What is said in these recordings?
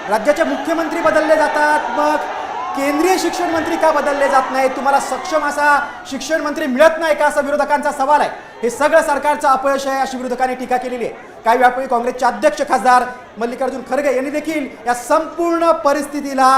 राज्याचे मुख्यमंत्री बदलले जातात, मग केंद्रीय शिक्षण मंत्री का बदलले जात नाही? तुम्हाला सक्षम असा शिक्षण मंत्री मिळत नाही का, असा विरोधकांचा सवाल आहे। हे सगळं सरकारचं अपयश आहे अशी विरोधकांनी टीका केलेली आहे। काही वेळापूर्वी काँग्रेसचे अध्यक्ष खासदार मल्लिकार्जुन खरगे यांनी देखील या संपूर्ण परिस्थितीला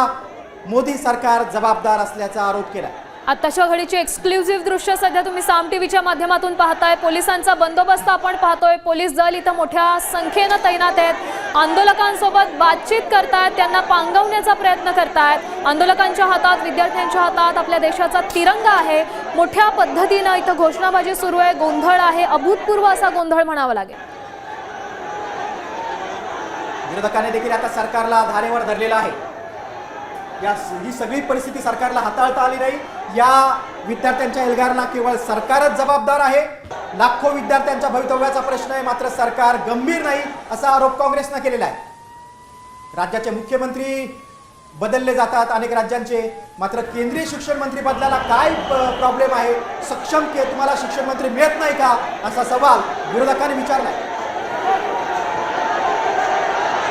मोदी सरकार जबाबदार असल्याचा आरोप केला। आताच्या घडीची एक्सक्लुझिव्ह दृश्य सध्या तुम्ही साम टीव्हीच्या माध्यमातून पाहताय। पोलिसांचा बंदोबस्त आपण पाहतोय। पोलीस दल इथं मोठ्या संख्येने तैनात आहेत। आंदोलकांसोबत बातचीत करतायत, त्यांना पांगवण्याचा प्रयत्न करतायत। आंदोलकांच्या हातात, विद्यार्थ्यांच्या हातात आपल्या देशाचा तिरंगा आहे। मोठ्या पद्धतीने इथं घोषणाबाजी सुरू आहे, गोंधळ आहे, अभूतपूर्व असा गोंधळ म्हणावा लागेल। विरोधकांनी देखील आता सरकारला धारेवर धरलेला आहे। ही सगळी परिस्थिती सरकारला हाताळता आली नाही। या विद्यार्थ्यांच्या एल्गारला केवळ सरकारच जबाबदार आहे। लाखो विद्यार्थ्यांच्या भवितव्याचा प्रश्न आहे, मात्र सरकार गंभीर नाही असा आरोप काँग्रेसने केलेला आहे। राज्याचे मुख्यमंत्री बदलले जातात अनेक राज्यांचे, मात्र केंद्रीय शिक्षण मंत्री बदलाला काय प्रॉब्लेम आहे? सक्षम तुम्हाला शिक्षण मंत्री मिळत नाही का, असा सवाल विरोधकांनी विचारला।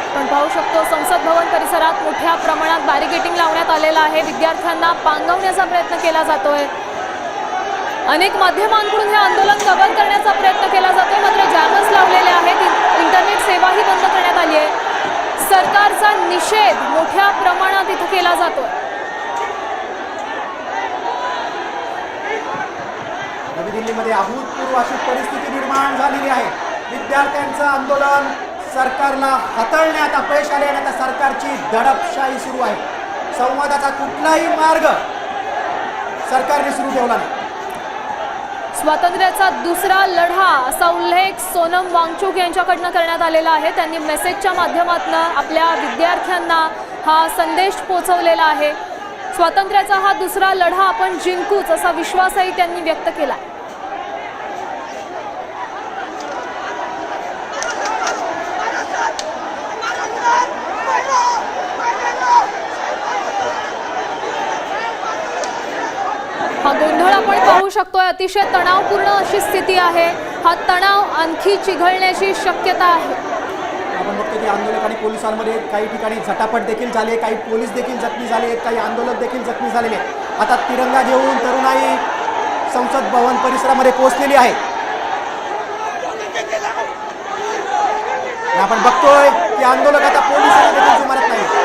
आपण पाहू शकतो संसद भवन परिसरात मोठ्या प्रमाणात बॅरिकेडिंग लावण्यात आलेलं आहे। विद्यार्थ्यांना पांगवण्याचा प्रयत्न केला जातोय। अनेक माध्यमांकडून हे आंदोलन कव्हर करण्याचा प्रयत्न केला जातोय, मात्र जॅमर्स लावलेले आहेत। इंटरनेट सेवाही बंद करण्यात आली आहे। सरकारचा निषेध मोठ्या प्रमाणात इथे केला जातोय। नवी दिल्लीमध्ये अभूतपूर्व अशी परिस्थिती निर्माण झालेली आहे। विद्यार्थ्यांचं आंदोलन सरकारला हाताळण्यात अपयश आले आणि आता सरकारची दडपशाही सुरू आहे। संवादाचा कुठलाही मार्ग सरकारने सुरू ठेवला नाही। स्वातंत्र्याचा दुसरा लढा असा उल्लेख सोनम वांगचुक यांच्याकडनं करण्यात आलेला आहे। त्यांनी मेसेजच्या माध्यमातून आपल्या विद्यार्थ्यांना हा संदेश पोहोचवलेला आहे। स्वातंत्र्याचा हा दुसरा लढा आपण जिंकूच असा विश्वासही त्यांनी व्यक्त केला। हा गोंधळ आपण पाहू शकतोय। अतिशय तणावपूर्ण अशी स्थिती आहे। हा तणाव आणखी चिघळण्याची शक्यता आहे। आपण बघतो की आंदोलक आणि पोलिसांमध्ये काही ठिकाणी झटापट देखील झाली, काही पोलीस देखील जखमी झाले, काही आंदोलक देखील जखमी झालेले। आता तिरंगा घेऊन तरुणाई संसद भवन परिसरामध्ये पोहोचलेली आहे। आपण बघतोय की आंदोलक आता पोलिसांना देखील जुमानत नाही।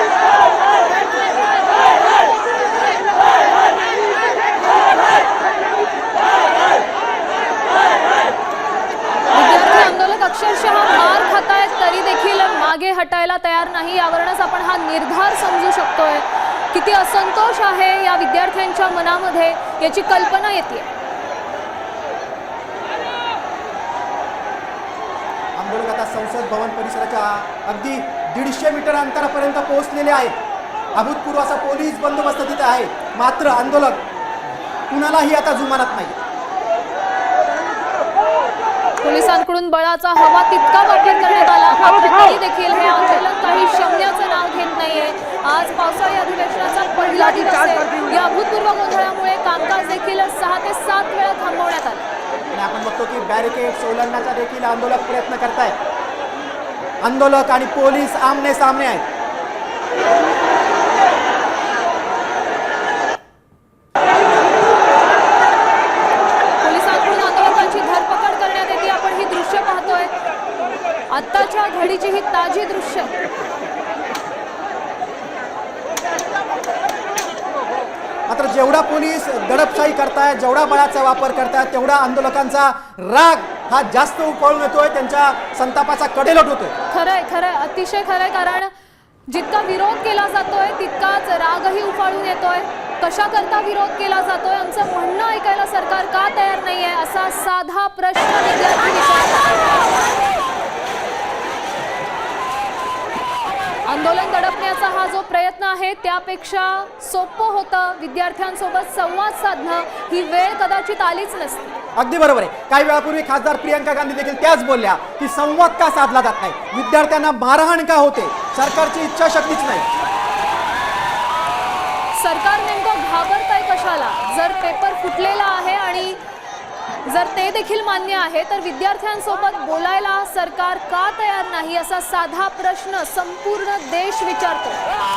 अक्षरशः मार खातायत तरी देखील मागे हटायला तयार नाही। यावरूनच आपण हा निर्धार समजू शकतोय। किती असंतोष आहे या विद्यार्थ्यांच्या मनामध्ये याची कल्पना येते। आंदोलक आता संसद भवन परिसराच्या अगदी 150 मीटर अंतरापर्यंत पोहोचलेले आहेत। अभूतपूर्व असा पोलीस बंदोबस्त तिथे आहे, मात्र आंदोलक कुणालाही आता जुमानत नाही। पोलिसांकडून बळाचा हवा तितका वापर करण्यात आला, मात्र तरी देखील हे आंदोलन काही शमण्याचं नाव घेत नाहीये। आज पावसाळी अधिवेशनाचा पहिला दिवस आहे। या अभूतपूर्व गोंधळामुळे कामकाज देखील 6 ते 7 वेळा थांबवण्यात आलं। आणि आपण बघतो की बॅरिकेड ओलांडण्याचा देखील आंदोलक प्रयत्न करतायत। आंदोलक आणि पोलीस आमने सामने आहेत। आत्ताच्या घडीची ही ताजी दृश्य। मात्र जेवढा पोलीस दडपशाही करतायत, जेवढा बळाचा वापर करतायत, तेवढा आंदोलकांचा राग हा जास्त उफाळून येतोय, त्यांच्या संतापाचा कडेलोट होतोय। खरंय खरंय, अतिशय खरंय, कारण जितका विरोध केला जातोय तितकाच रागही उफाळून येतोय। कशा करता विरोध केला जातोय, आमचं म्हणणं ऐकायला सरकार का तयार नाहीये, असा साधा प्रश्न विद्यार्थी विचारतात। आंदोलन दडपण्याचा हा जो प्रयत्न आहे त्यापेक्षा सोपं होतं विद्यार्थ्यांसोबत संवाद साधणं। ही वेळ कदाचित आलीच नसती। अगदी बरोबर आहे। काही वेळापूर्वी खासदार प्रियंका गांधी देखील त्याच बोलल्या की संवाद का साधला जात नाही, विद्यार्थ्यांना मारहाण का होते, सरकारची इच्छाशक्तीच नाही। सरकार नेमकं घाबरतंय कशाला? जर पेपर फुटलेला आहे आणि जर ते देखील मान्य आहे तर विद्यार्थ्यांसोबत बोलायला सरकार का तयार नाही असा साधा प्रश्न संपूर्ण देश विचारतो.